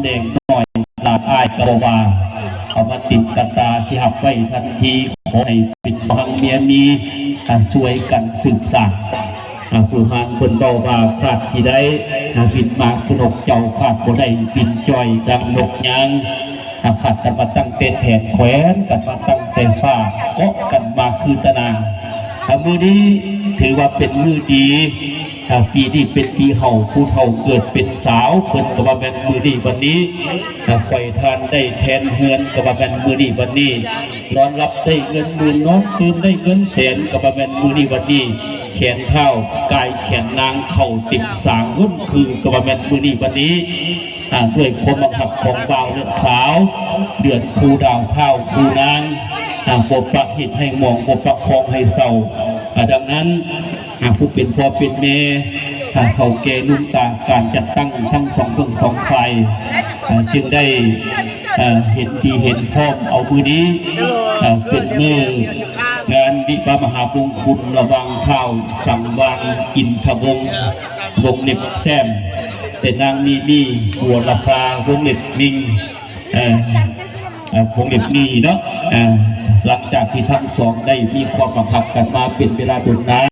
แดงหน่อยหลากอายกระวาเอามาติดกระตาสิหับไว้ทันทีขอให้ปิดบังเมียมีสวยกันสืบสานผู้หางคนเบาบาขาดสิได้ปิดมาขนกเจ้าขาดบ่ได้ปินจ่อยดังนกยางขาดกันมาตั้งเตะแถนแขวนกันมาตั้งเตะฝ้าเกาะกันมาคือตะนางมือนี้ถือว่าเป็นมือดีปีนี้เป็นปีเห่าผู้เฒ่าเกิดเป็นสาวเพิ่นกระบาแมนมือดีวันนี้ข่อยทานได้แทนเฮือนกระบาแมนมือดีวันนี้นอนรับได้เงินหมื่นนอนตื่นได้เงินแสนกระบาแมนมือดีวันนี้แขนเท้ากายแขนนางเข่าติดสางรุ่นคือกระบาแมนมือดีวันนี้ด้วยความบังคับของบ่าวเลือดสาวเดือนคูดาวเท้าคูนางปกปักหิดให้มองปกปักคองให้เศร้าดังนั้นผู้เป็นพ่อเป็นแม่เขาแก่นุ่มตาการจัดตั้งทั้งสองเบื้องสองฝ่ายจึงได้เห็นดีเห็นพร้อมเอามือนี้เป็นมืองานวิปมหาปุงคุณระวังเท้าสังวางอินทวงศ์วงเล็บแซมแต่นางมีหัวละพาวงเล็บมิงวงเล็บมีเนาะหลังจากที่ทั้งสองได้มีความบังคับกันมาเป็นเวลาดุนนาน